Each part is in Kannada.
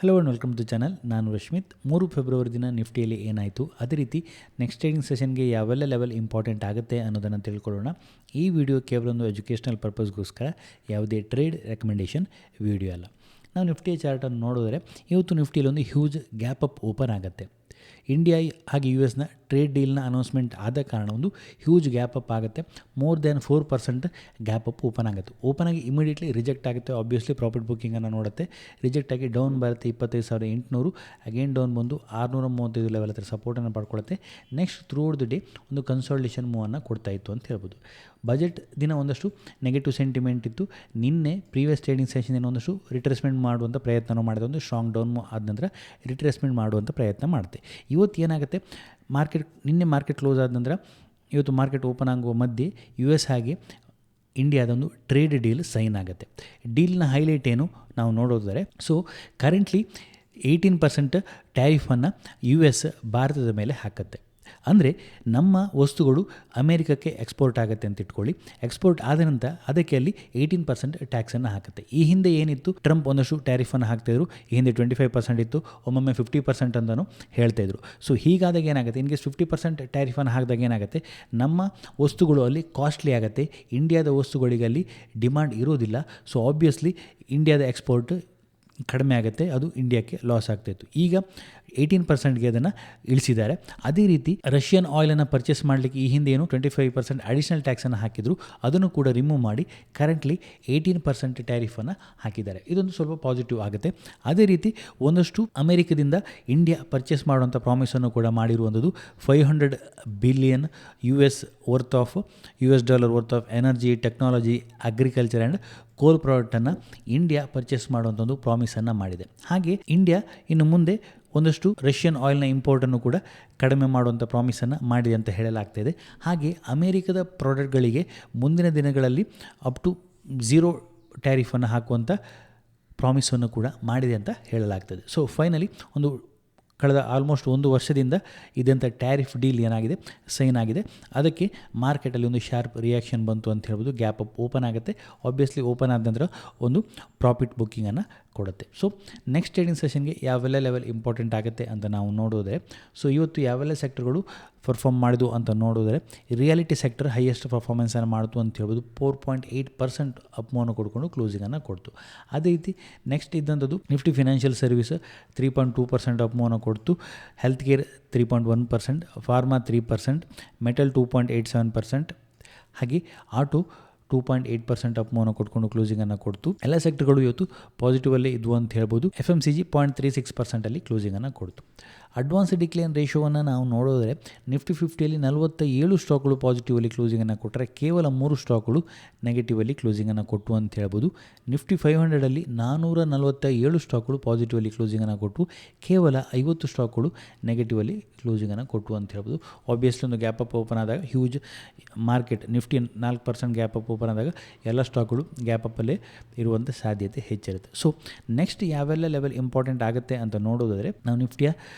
Hello and welcome to channel. ನಾನು ರಶ್ಮಿತ್. 3 ಫೆಬ್ರವರಿ ದಿನ ನಿಫ್ಟಿಯಲ್ಲಿ ಏನಾಯಿತು, ಅದೇ ರೀತಿ ನೆಕ್ಸ್ಟ್ ಟ್ರೇಡಿಂಗ್ ಸೆಷನ್ಗೆ ಯಾವೆಲ್ಲ ಲೆವೆಲ್ ಇಂಪಾರ್ಟೆಂಟ್ ಆಗುತ್ತೆ ಅನ್ನೋದನ್ನು ತಿಳ್ಕೊಳ್ಳೋಣ. ಈ ವಿಡಿಯೋ ಕೇವಲ ಒಂದು ಎಜುಕೇಷನಲ್ ಪರ್ಪಸ್ಗೋಸ್ಕರ, ಯಾವುದೇ ಟ್ರೇಡ್ ರೆಕಮೆಂಡೇಷನ್ ವಿಡಿಯೋ ಅಲ್ಲ. ನಾವು ನಿಫ್ಟಿಯ ಚಾರ್ಟನ್ನು ನೋಡಿದ್ರೆ ಇವತ್ತು ನಿಫ್ಟಿಯಲ್ಲಿ ಒಂದು ಹ್ಯೂಜ್ ಗ್ಯಾಪ್ ಅಪ್ ಓಪನ್ ಆಗುತ್ತೆ. ಇಂಡಿಯಾ ಹಾಗೆ US ಟ್ರೇಡ್ ಡೀಲ್ನ ಅನೌನ್ಸ್ಮೆಂಟ್ ಆದ ಕಾರಣ ಒಂದು ಹ್ಯೂಜ್ ಗ್ಯಾಪ್ ಅಪ್ ಆಗುತ್ತೆ. More than 4% gap up open ಆಗುತ್ತೆ. ಓಪನ್ ಆಗಿ ಇಮಿಡಿಯೇಟ್ಲಿ ರಿಜೆಕ್ಟ್ ಆಗುತ್ತೆ. ಆಬ್ವಿಯಸ್ಲಿ ಪ್ರಾಫಿಟ್ ಬುಕ್ಕಿಂಗನ್ನು ನೋಡುತ್ತೆ. ರಿಜೆಕ್ಟ್ ಆಗಿ ಡೌನ್ ಬರುತ್ತೆ 25,800. ಅಗೇನ್ ಡೌನ್ ಬಂದು 635 ಲೆವೆಲ್ ಹತ್ರ ಸಪೋರ್ಟನ್ನು ಪಡ್ಕೊಳ್ಳುತ್ತೆ. Next throughout the day ಒಂದು ಕನ್ಸಾಲಿಡೇಷನ್ ಮೂವನ್ನು ಕೊಡ್ತಾ ಇತ್ತು ಅಂತ ಹೇಳ್ಬೋದು. ಬಜೆಟ್ ದಿನ ಒಂದಷ್ಟು ನೆಗೆಟಿವ್ ಸೆಂಟಿಮೆಂಟ್ ಇತ್ತು. ನಿನ್ನೆ ಪ್ರೀವಿಯಸ್ ಟ್ರೇಡಿಂಗ್ ಸೆಷನ್ ಏನೋ ಒಂದಷ್ಟು ರಿಟ್ರೇಸ್ಮೆಂಟ್ ಮಾಡುವಂಥ ಪ್ರಯತ್ನ ಮಾಡಿದೆ. ಒಂದು ಸ್ಟ್ರಾಂಗ್ ಡೌನ್ ಆದ ನಂತರ ರಿಟ್ರೇಸ್ಮೆಂಟ್ ಮಾಡುವಂಥ ಪ್ರಯತ್ನ ಮಾಡುತ್ತೆ. ಇವತ್ತು ಏನಾಗುತ್ತೆ, ನಿನ್ನೆ ಮಾರ್ಕೆಟ್ ಕ್ಲೋಸ್ ಆದ ನಂತರ ಇವತ್ತು ಮಾರ್ಕೆಟ್ ಓಪನ್ ಆಗುವ ಮಧ್ಯೆ US ಹಾಗೆ ಇಂಡಿಯಾದೊಂದು ಟ್ರೇಡ್ ಡೀಲ್ ಸೈನ್ ಆಗುತ್ತೆ. ಡೀಲ್ನ ಹೈಲೈಟ್ ಏನು ನಾವು ನೋಡೋದಾದರೆ, ಸೊ ಕರೆಂಟ್ಲಿ 18% ಟ್ಯಾರಿಫನ್ನು US ಭಾರತದ ಮೇಲೆ ಹಾಕುತ್ತೆ. ಅಂದರೆ ನಮ್ಮ ವಸ್ತುಗಳು ಅಮೇರಿಕಕ್ಕೆ ಎಕ್ಸ್ಪೋರ್ಟ್ ಆಗುತ್ತೆ ಅಂತ ಇಟ್ಕೊಳ್ಳಿ. ಎಕ್ಸ್ಪೋರ್ಟ್ ಆದ ನಂತರ ಅದಕ್ಕೆ ಅಲ್ಲಿ 18% ಟ್ಯಾಕ್ಸನ್ನು ಹಾಕುತ್ತೆ. ಈ ಹಿಂದೆ ಏನಿತ್ತು, ಟ್ರಂಪ್ ಒಂದಷ್ಟು ಟ್ಯಾರಿಫನ್ನು ಹಾಕ್ತಾಯಿದ್ರು. ಈ ಹಿಂದೆ 25% ಇತ್ತು, ಒಮ್ಮೊಮ್ಮೆ 50% ಅಂತಲೂ ಹೇಳ್ತಾಯಿದ್ರು. ಸೊ ಹೀಗಾದಾಗ ಏನಾಗುತ್ತೆ, ಇನ್ಕೇಸ್ 50% ಟ್ಯಾರಿಫನ್ನು ಹಾಕಿದಾಗ ಏನಾಗುತ್ತೆ, ನಮ್ಮ ವಸ್ತುಗಳು ಅಲ್ಲಿ ಕಾಸ್ಟ್ಲಿ ಆಗುತ್ತೆ. ಇಂಡಿಯಾದ ವಸ್ತುಗಳಿಗೆ ಅಲ್ಲಿ ಡಿಮಾಂಡ್ ಇರೋದಿಲ್ಲ. ಸೊ ಆಬ್ವಿಯಸ್ಲಿ ಇಂಡಿಯಾದ ಎಕ್ಸ್ಪೋರ್ಟ್ ಕಡಿಮೆ ಆಗುತ್ತೆ, ಅದು ಇಂಡಿಯಾಕ್ಕೆ ಲಾಸ್ ಆಗ್ತಾಯಿತ್ತು. ಈಗ 18%ಗೆ ಅದನ್ನು ಇಳಿಸಿದ್ದಾರೆ. ಅದೇ ರೀತಿ ರಷ್ಯನ್ ಆಯಿಲನ್ನು ಪರ್ಚೇಸ್ ಮಾಡಲಿಕ್ಕೆ ಈ ಹಿಂದೆ ಏನು 25% ಅಡಿಷನಲ್ ಟ್ಯಾಕ್ಸನ್ನು ಹಾಕಿದ್ರು, ಅದನ್ನು ಕೂಡ ರಿಮೂವ್ ಮಾಡಿ ಕರೆಂಟ್ಲಿ 18% ಟ್ಯಾರಿಫನ್ನು ಹಾಕಿದ್ದಾರೆ. ಇದೊಂದು ಸ್ವಲ್ಪ ಪಾಸಿಟಿವ್ ಆಗುತ್ತೆ. ಅದೇ ರೀತಿ ಒಂದಷ್ಟು ಅಮೆರಿಕದಿಂದ ಇಂಡಿಯಾ ಪರ್ಚೇಸ್ ಮಾಡುವಂಥ ಪ್ರಾಮಿಸನ್ನು ಕೂಡ ಮಾಡಿರುವಂಥದ್ದು. $500 billion worth of $US of energy, technology, agriculture and ಕೋಲ್ ಪ್ರಾಡಕ್ಟನ್ನು ಇಂಡಿಯಾ ಪರ್ಚೇಸ್ ಮಾಡುವಂಥ ಒಂದು ಪ್ರಾಮಿಸನ್ನು ಮಾಡಿದೆ. ಹಾಗೆ ಇಂಡಿಯಾ ಇನ್ನು ಮುಂದೆ ಒಂದಷ್ಟು ರಷ್ಯನ್ ಆಯಿಲ್ನ ಇಂಪೋರ್ಟನ್ನು ಕೂಡ ಕಡಿಮೆ ಮಾಡುವಂಥ ಪ್ರಾಮಿಸನ್ನು ಮಾಡಿದೆ ಅಂತ ಹೇಳಲಾಗ್ತಾಯಿದೆ. ಹಾಗೆ ಅಮೇರಿಕದ ಪ್ರಾಡಕ್ಟ್ಗಳಿಗೆ ಮುಂದಿನ ದಿನಗಳಲ್ಲಿ ಅಪ್ ಟು 0 ಟ್ಯಾರಿಫನ್ನು ಹಾಕುವಂಥ ಪ್ರಾಮಿಸನ್ನು ಕೂಡ ಮಾಡಿದೆ ಅಂತ ಹೇಳಲಾಗ್ತದೆ. ಸೊ ಫೈನಲಿ ಒಂದು ಕಳೆದ ಆಲ್ಮೋಸ್ಟ್ 1 ವರ್ಷದಿಂದ ಇದಂಥ ಟ್ಯಾರಿಫ್ ಡೀಲ್ ಏನಾಗಿದೆ, ಸೈನ್ ಆಗಿದೆ. ಅದಕ್ಕೆ ಮಾರ್ಕೆಟಲ್ಲಿ ಒಂದು ಶಾರ್ಪ್ ರಿಯಾಕ್ಷನ್ ಬಂತು ಅಂತ ಹೇಳ್ಬೋದು. ಗ್ಯಾಪ್ ಅಪ್ ಓಪನ್ ಆಗುತ್ತೆ. ಆಬ್ವಿಯಸ್ಲಿ ಓಪನ್ ಆದ ನಂತರ ಒಂದು ಪ್ರಾಫಿಟ್ ಬುಕ್ಕಿಂಗನ್ನು ಕೊಡುತ್ತೆ. ಸೊ ನೆಕ್ಸ್ಟ್ ಟ್ರೇಡಿಂಗ್ ಸೆಷನ್ಗೆ ಯಾವೆಲ್ಲ ಲೆವೆಲ್ ಇಂಪಾರ್ಟೆಂಟ್ ಆಗುತ್ತೆ ಅಂತ ನಾವು ನೋಡೋದ್ರೆ, ಸೊ ಇವತ್ತು ಯಾವೆಲ್ಲ ಸೆಕ್ಟರ್ಗಳು ಪರ್ಫಾರ್ಮ್ ಮಾಡಿದ್ವು ಅಂತ ನೋಡಿದ್ರೆ, ರಿಯಾಲಿಟಿ ಸೆಕ್ಟರ್ ಹೈಯೆಸ್ಟ್ ಪರ್ಫಾರ್ಮೆನ್ಸನ್ನು ಮಾಡ್ತು ಅಂತ ಹೇಳ್ಬೋದು. 4.8% ಅಪ್ ಮೂವನ್ನು ಕೊಡ್ಕೊಂಡು ಕ್ಲೋಸಿಂಗನ್ನು ಕೊಡ್ತು. ಅದೇ ರೀತಿ ನೆಕ್ಸ್ಟ್ ಇದ್ದಂಥದ್ದು ನಿಫ್ಟಿ ಫಿನಾನ್ಷಿಯಲ್ ಸರ್ವಿಸ್ 3.2% ಅಪ್ ಮೂವನ್ನು ಕೊಡ್ತು. ಹೆಲ್ತ್ ಕೇರ್ 3.1%, ಫಾರ್ಮಾ 3%, ಮೆಟಲ್ 2.87%, ಹಾಗೆ ಆಟೋ 2.8% ಅಪ್ ಮೂವನ್ನು ಕೊಟ್ಕೊಂಡು ಕ್ಲೋಸಿಂಗನ್ನು ಕೊಡ್ತು. ಎಲ್ಲ ಸೆಕ್ಟರ್ಗಳು ಇವತ್ತು ಪಾಸಿಟಿವಲ್ಲೇ ಇದ್ವು ಅಂತ ಹೇಳ್ಬೋದು. FMCG 0.36% ಕ್ಲೋಸಿಂಗನ್ನು ಕೊಡ್ತು. ಅಡ್ವಾನ್ಸ್ ಡಿಕ್ಲೈನ್ ರೇಷೋವನ್ನು ನಾವು ನೋಡಿದ್ರೆ, ನಿಫ್ಟಿ 50ಯಲ್ಲಿ 47 ಸ್ಟಾಕ್ಗಳು ಪಾಸಿಟಿವಲ್ಲಿ ಕ್ಲೋಸಿಂಗನ್ನು ಕೊಟ್ಟರೆ ಕೇವಲ 3 ಸ್ಟಾಕ್ಗಳು ನೆಗೆಟಿವಲ್ಲಿ ಕ್ಲೋಸಿಂಗನ್ನು ಕೊಟ್ಟು ಅಂತ ಹೇಳ್ಬೋದು. ನಿಫ್ಟಿ 500ಲ್ಲಿ 447 ಸ್ಟಾಕ್ಗಳು ಪಾಸಿಟಿವಲ್ಲಿ ಕ್ಲೋಸಿಂಗನ್ನು ಕೊಟ್ಟು ಕೇವಲ 50 ಸ್ಟಾಕ್ಗಳು ನೆಗೆಟಿವಲ್ಲಿ ಕ್ಲೋಸಿಂಗನ್ನು ಕೊಟ್ಟು ಅಂತ ಹೇಳ್ಬೋದು. ಆಬ್ವಿಯಸ್ಲಿ ಒಂದು ಗ್ಯಾಪ್ ಅಪ್ ಓಪನ್ ಆದಾಗ huge market, Nifty 4% gap up open ಆದಾಗ ಎಲ್ಲ ಸ್ಟಾಕ್ಗಳು ಗ್ಯಾಪ್ ಅಪ್ಪಲ್ಲೇ ಇರುವಂಥ ಸಾಧ್ಯತೆ ಹೆಚ್ಚಿರುತ್ತೆ. ಸೊ ನೆಕ್ಸ್ಟ್ ಯಾವೆಲ್ಲ ಲೆವೆಲ್ ಇಂಪಾರ್ಟೆಂಟ್ ಆಗುತ್ತೆ ಅಂತ ನೋಡೋದಾದರೆ, ನಾವು ನಿಫ್ಟಿಯ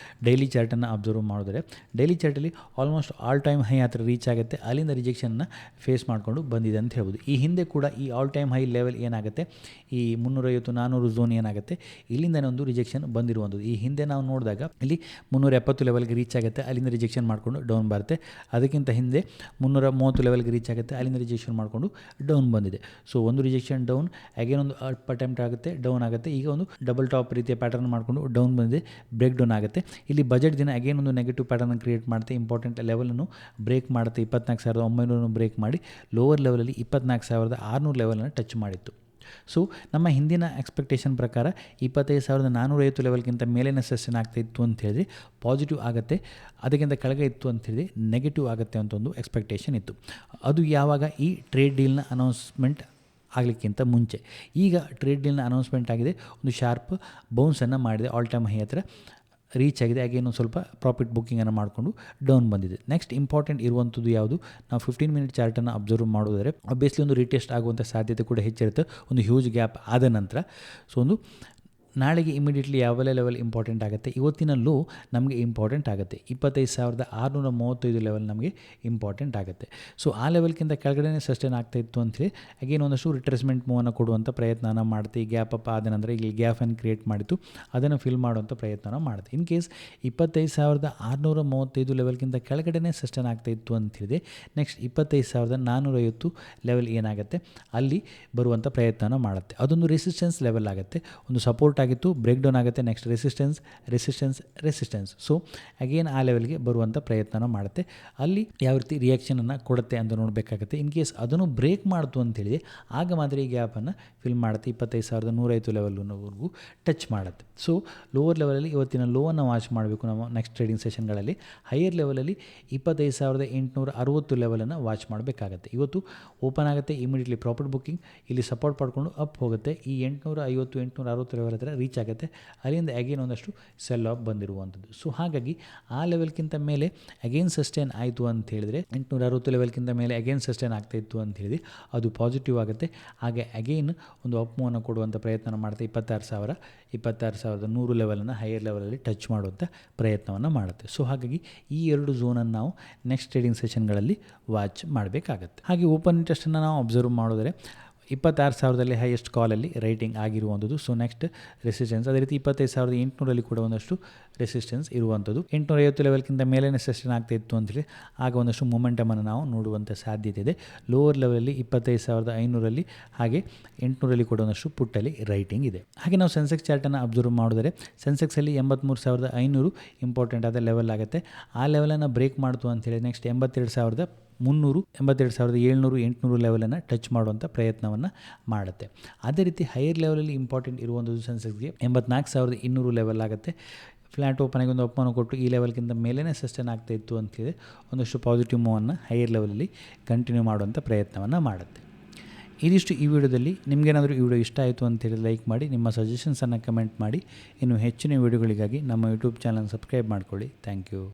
ಡೈಲಿ ಚಾರ್ಟನ್ನು ಅಬ್ಸರ್ವ್ ಮಾಡಿದ್ರೆ, ಡೈಲಿ ಚಾರ್ಟಲ್ಲಿ ಆಲ್ಮೋಸ್ಟ್ ಆಲ್ ಟೈಮ್ ಹೈ ಹತ್ರ ರೀಚ್ ಆಗುತ್ತೆ. ಅಲ್ಲಿಂದ ರಿಜೆಕ್ಷನ್ನ ಫೇಸ್ ಮಾಡಿಕೊಂಡು ಬಂದಿದೆ ಅಂತ ಹೇಳ್ಬೋದು. ಈ ಹಿಂದೆ ಕೂಡ ಈ ಆಲ್ ಟೈಮ್ ಹೈ ಲೆವೆಲ್ ಏನಾಗುತ್ತೆ, ಈ 350-400 ಝೋನ್ ಏನಾಗುತ್ತೆ, ಇಲ್ಲಿಂದನೇ ಒಂದು ರಿಜೆಕ್ಷನ್ ಬಂದಿರುವಂಥದ್ದು. ಈ ಹಿಂದೆ ನಾವು ನೋಡಿದಾಗ ಇಲ್ಲಿ 370 ಲೆವೆಲ್ಗೆ ರೀಚ್ ಆಗುತ್ತೆ, ಅಲ್ಲಿಂದ ರಿಜೆಕ್ಷನ್ ಮಾಡಿಕೊಂಡು ಡೌನ್ ಬರುತ್ತೆ. ಅದಕ್ಕಿಂತ ಹಿಂದೆ 330 ಲೆವೆಲ್ಗೆ ರೀಚ್ ಆಗುತ್ತೆ, ಅಲ್ಲಿಂದ ರಿಜೆಕ್ಷನ್ ಮಾಡಿಕೊಂಡು ಡೌನ್ ಬಂದಿದೆ. ಸೊ ಒಂದು ರಿಜೆಕ್ಷನ್ ಡೌನ್, ಅಗೇನ್ ಒಂದು ಅಪ್ ಅಟೆಂಪ್ಟ್ ಆಗುತ್ತೆ, ಡೌನ್ ಆಗುತ್ತೆ. ಈಗ ಒಂದು ಡಬಲ್ ಟಾಪ್ ರೀತಿಯ ಪ್ಯಾಟರ್ನ್ ಮಾಡಿಕೊಂಡು ಡೌನ್ ಬಂದಿದೆ, ಬ್ರೇಕ್ ಡೌನ್ ಆಗುತ್ತೆ. ಇಲ್ಲಿ ಬಜೆಟ್ ದಿನ ಅಗೇನ್ ಒಂದು ನೆಗೆಟಿವ್ ಪ್ಯಾಟರ್ನ್ ಕ್ರಿಯೇಟ್ ಮಾಡುತ್ತೆ. ಇಂಪಾರ್ಟೆಂಟ್ ಲೆವೆಲನ್ನು ಬ್ರೇಕ್ ಮಾಡುತ್ತೆ. 24,900 ಬ್ರೇಕ್ ಮಾಡಿ ಲೋವರ್ ಲೆವೆಲಲ್ಲಿ 24,600 ಲೆವೆಲನ್ನು ಟಚ್ ಮಾಡಿತ್ತು. ಸೊ ನಮ್ಮ ಹಿಂದಿನ ಎಕ್ಸ್ಪೆಕ್ಟೇಷನ್ ಪ್ರಕಾರ 25,450 ಲೆವೆಲ್ಗಿಂತ ಮೇಲಿನ ಸೆಷನ್ ಆಗ್ತಾಯಿತ್ತು ಅಂತ ಹೇಳಿದ್ರೆ ಪಾಸಿಟಿವ್ ಆಗುತ್ತೆ, ಅದಕ್ಕಿಂತ ಕೆಳಗೆ ಇತ್ತು ಅಂತ ಹೇಳಿದ್ರೆ ನೆಗೆಟಿವ್ ಆಗುತ್ತೆ ಅಂತ ಒಂದು ಎಕ್ಸ್ಪೆಕ್ಟೇಷನ್ ಇತ್ತು. ಅದು ಯಾವಾಗ, ಈ ಟ್ರೇಡ್ ಡೀಲ್ನ ಅನೌನ್ಸ್ಮೆಂಟ್ ಆಗಲಿಕ್ಕಿಂತ ಮುಂಚೆ. ಈಗ ಟ್ರೇಡ್ ಡೀಲ್ನ ಅನೌನ್ಸ್ಮೆಂಟ್ ಆಗಿದೆ, ಒಂದು ಶಾರ್ಪ್ ಬೌನ್ಸನ್ನು ಮಾಡಿದೆ, ಆಲ್ ಟೈಮ್ ಹೈ ಹತ್ರ ರೀಚ್ ಆಗಿದೆ. ಹಾಗೆ ಇನ್ನೊಂದು ಸ್ವಲ್ಪ ಪ್ರಾಫಿಟ್ ಬುಕ್ಕಿಂಗನ್ನು ಮಾಡಿಕೊಂಡು ಡೌನ್ ಬಂದಿದೆ. ನೆಕ್ಸ್ಟ್ ಇಂಪಾರ್ಟೆಂಟ್ ಇರುವಂಥದ್ದು ಯಾವುದು, ನಾವು 15 ಮಿನಿಟ್ ಚಾರ್ಟನ್ನು ಅಬ್ಸರ್ವ್ ಮಾಡೋದಾದರೆ ಆಬ್ವಿಯಸ್ಲಿ ಒಂದು ರೀಟೆಸ್ಟ್ ಆಗುವಂಥ ಸಾಧ್ಯತೆ ಕೂಡ ಹೆಚ್ಚಿರುತ್ತೆ ಒಂದು ಹ್ಯೂಜ್ ಗ್ಯಾಪ್ ಆದ ನಂತರ. ಸೊ ಒಂದು ನಾಳೆಗೆ ಇಮಿಡಿಯೇಟ್ಲಿ ಯಾವೆಲ್ಲ ಲೆವೆಲ್ ಇಂಪಾರ್ಟೆಂಟ್ ಆಗುತ್ತೆ, ಇವತ್ತಿನ ಲೋ ನಮಗೆ ಇಂಪಾರ್ಟೆಂಟ್ ಆಗುತ್ತೆ. 25,635 ಲೆವೆಲ್ ನಮಗೆ ಇಂಪಾರ್ಟೆಂಟ್ ಆಗುತ್ತೆ. ಸೊ ಆ ಲೆವೆಲ್ಗಿಂತ ಕೆಳಗಡೆ ಸಸ್ಟೈನ್ ಆಗ್ತಾಯಿತ್ತು ಅಂಥೇಳಿ ಅಗೇನ್ ಒಂದಷ್ಟು ರಿಟ್ರೇಸ್ಮೆಂಟ್ ಮೂವನ್ನು ಕೊಡುವಂಥ ಪ್ರಯತ್ನನ ಮಾಡುತ್ತೆ. ಈ ಗ್ಯಾಪ್ ಅಪ್ ಆದ ನಂತರ ಇಲ್ಲಿ ಗ್ಯಾಪನ್ನು ಕ್ರಿಯೇಟ್ ಮಾಡಿತ್ತು, ಅದನ್ನು ಫಿಲ್ ಮಾಡುವಂಥ ಪ್ರಯತ್ನನ ಮಾಡುತ್ತೆ. ಇನ್ ಕೇಸ್ 25,635 ಲೆವೆಲ್ಗಿಂತ ಕೆಳಗಡೆ ಸಸ್ಟೈನ್ ಆಗ್ತಾಯಿತ್ತು ಅಂತ ಹೇಳಿದೆ, ನೆಕ್ಸ್ಟ್ 25,450 ಲೆವೆಲ್ ಏನಾಗುತ್ತೆ ಅಲ್ಲಿ ಬರುವಂಥ ಪ್ರಯತ್ನನ ಮಾಡುತ್ತೆ. ಅದೊಂದು ರೆಸಿಸ್ಟೆನ್ಸ್ ಲೆವೆಲ್ ಆಗುತ್ತೆ. ಒಂದು ಸಪೋರ್ಟ್ ಆಗಿತ್ತು, ಬ್ರೇಕ್ ಡೌನ್ ಆಗುತ್ತೆ, ನೆಕ್ಸ್ಟ್ ರೆಸಿಸ್ಟೆನ್ಸ್. ಸೊ ಅಗೇನ್ ಆ ಲೆವೆಲ್ಗೆ ಬರುವಂಥ ಪ್ರಯತ್ನನ ಮಾಡುತ್ತೆ. ಅಲ್ಲಿ ಯಾವ ರೀತಿ ರಿಯಾಕ್ಷನನ್ನು ಕೊಡುತ್ತೆ ಅಂತ ನೋಡಬೇಕಾಗುತ್ತೆ. ಇನ್ ಕೇಸ್ ಅದನ್ನು ಬ್ರೇಕ್ ಮಾಡ್ತು ಅಂತೇಳಿದೆ ಆಗ ಮಾತ್ರ ಈ ಗ್ಯಾಪನ್ನು ಫಿಲ್ ಮಾಡುತ್ತೆ. 25,105 ಲೆವೆಲ್ವರೆಗೂ ಟಚ್ ಮಾಡುತ್ತೆ. ಸೊ ಲೋವರ್ ಲೆವೆಲಲ್ಲಿ ಇವತ್ತಿನ ಲೋವನ್ನು ವಾಚ್ ಮಾಡಬೇಕು ನಾವು ನೆಕ್ಸ್ಟ್ ಟ್ರೇಡಿಂಗ್ ಸೆಷನ್ಗಳಲ್ಲಿ. ಹೈಯರ್ ಲೆವೆಲಲ್ಲಿ 25,860 ಲೆವೆಲನ್ನು ವಾಚ್ ಮಾಡಬೇಕಾಗತ್ತೆ. ಇವತ್ತು ಓಪನ್ ಆಗುತ್ತೆ, ಇಮಿಡಿಯೇಟ್ಲಿ ಪ್ರಾಫಿಟ್ ಬುಕ್ಕಿಂಗ್ ಇಲ್ಲಿ ಸಪೋರ್ಟ್ ಪಡ್ಕೊಂಡು ಅಪ್ ಹೋಗುತ್ತೆ. ಈ 850-860 ಲೆವೆಲ್ ಹತ್ರ ರೀಚ್ ಆಗುತ್ತೆ. ಅಲ್ಲಿಂದ ಅಗೇನ್ ಒಂದಷ್ಟು ಸೆಲ್ ಆಫ್ ಬಂದಿರುವಂಥದ್ದು. ಸೊ ಹಾಗಾಗಿ ಆ ಲೆವೆಲ್ಗಿಂತ ಮೇಲೆ ಅಗೇನ್ ಸಸ್ಟೈನ್ ಆಯಿತು ಅಂತ ಹೇಳಿದ್ರೆ 860 ಲೆವೆಲ್ಗಿಂತ ಮೇಲೆ ಅಗೇನ್ ಸಸ್ಟೈನ್ ಆಗ್ತಾಯಿತ್ತು ಅಂತ ಹೇಳಿದ್ರೆ ಅದು ಪಾಸಿಟಿವ್ ಆಗುತ್ತೆ. ಹಾಗೆ ಅಗೇನ್ ಒಂದು ಅಪ್ ಮೂವನ್ನು ಕೊಡುವಂಥ ಪ್ರಯತ್ನ ಮಾಡುತ್ತೆ. 26,100 ಲೆವೆಲನ್ನು ಹೈಯರ್ ಲೆವೆಲಲ್ಲಿ ಟಚ್ ಮಾಡುವಂಥ ಪ್ರಯತ್ನವನ್ನು ಮಾಡುತ್ತೆ. ಸೊ ಹಾಗಾಗಿ ಈ ಎರಡು ಝೋನನ್ನು ನಾವು ನೆಕ್ಸ್ಟ್ ಟ್ರೇಡಿಂಗ್ ಸೆಷನ್ಗಳಲ್ಲಿ ವಾಚ್ ಮಾಡಬೇಕಾಗತ್ತೆ. ಹಾಗೆ ಓಪನ್ ಇಂಟ್ರೆಸ್ಟನ್ನು ನಾವು ಅಬ್ಸರ್ವ್ ಮಾಡಿದ್ರೆ 26,000 ಹೈಯೆಸ್ಟ್ ಕಾಲಲ್ಲಿ ರೈಟಿಂಗ್ ಆಗಿರುವಂಥದ್ದು. ಸೊ ನೆಕ್ಸ್ಟ್ ರೆಸಿಸ್ಟೆನ್ಸ್, ಅದೇ ರೀತಿ 25,800 ಕೂಡ ಒಂದಷ್ಟು ರೆಸಿಸ್ಟೆನ್ಸ್ ಇರುವಂಥದ್ದು. 850 ಲೆವೆಲ್ಗಿಂತ ಮೇಲೆ ಸಸ್ಟೈನ್ ಆಗ್ತಾಯಿತ್ತು ಅಂತೇಳಿ ಆಗ ಒಂದಷ್ಟು ಮೊಮೆಂಟಮನ್ನು ನಾವು ನೋಡುವಂಥ ಸಾಧ್ಯತೆ ಇದೆ. ಲೋವರ್ ಲೆವೆಲಲ್ಲಿ 25,500 ಹಾಗೆ 800 ಕೂಡ ಒಂದಷ್ಟು ಪುಟ್ಟಲ್ಲಿ ರೈಟಿಂಗ್ ಇದೆ. ಹಾಗೆ ನಾವು ಸೆನ್ಸೆಕ್ಸ್ ಚಾರ್ಟನ್ನು ಅಬ್ಸರ್ವ್ ಮಾಡಿದರೆ ಸೆನ್ಸೆಕ್ಸಲ್ಲಿ 83,500 ಇಂಪಾರ್ಟೆಂಟ್ ಆದ ಲೆವೆಲ್ ಆಗುತ್ತೆ. ಆ ಲೆವೆಲನ್ನು ಬ್ರೇಕ್ ಮಾಡ್ತು ಅಂತೇಳಿ ನೆಕ್ಸ್ಟ್ 82,300, 82,700, 800 ಲೆವೆಲನ್ನು ಟಚ್ ಮಾಡುವಂಥ ಪ್ರಯತ್ನವನ್ನು ಮಾಡುತ್ತೆ. ಅದೇ ರೀತಿ ಹೈಯರ್ ಲೆವೆಲಲ್ಲಿ ಇಂಪಾರ್ಟೆಂಟ್ ಇರುವಂಥದ್ದು ಸೆನ್ಸೆಕ್ಸ್ಗೆ 84,200 ಲೆವೆಲ್ ಆಗುತ್ತೆ. ಫ್ಲ್ಯಾಟ್ ಓಪನ್ ಆಗಿ ಒಂದು ಅಪ್ಪನ್ನು ಕೊಟ್ಟು ಈ ಲೆವೆಲ್ಗಿಂತ ಮೇಲೇ ಸಸ್ಟೈನ್ ಆಗ್ತಾಯಿತ್ತು ಅಂತೇಳಿ ಒಂದಷ್ಟು ಪಾಸಿಟಿವ್ ಮೂವನ್ನು ಹೈಯರ್ ಲೆವೆಲಲ್ಲಿ ಕಂಟಿನ್ಯೂ ಮಾಡುವಂಥ ಪ್ರಯತ್ನವನ್ನು ಮಾಡುತ್ತೆ. ಇದಿಷ್ಟು ಈ ವಿಡಿಯೋದಲ್ಲಿ. ನಿಮಗೇನಾದರೂ ಈ ವಿಡಿಯೋ ಇಷ್ಟ ಆಯಿತು ಅಂತೇಳಿ ಲೈಕ್ ಮಾಡಿ, ನಿಮ್ಮ ಸಜೆಷನ್ಸನ್ನು ಕಮೆಂಟ್ ಮಾಡಿ. ಇನ್ನು ಹೆಚ್ಚಿನ ವಿಡಿಯೋಗಳಿಗಾಗಿ ನಮ್ಮ ಯೂಟ್ಯೂಬ್ ಚಾನಲ್ ಸಬ್ಸ್ಕ್ರೈಬ್ ಮಾಡ್ಕೊಳ್ಳಿ. Thank you.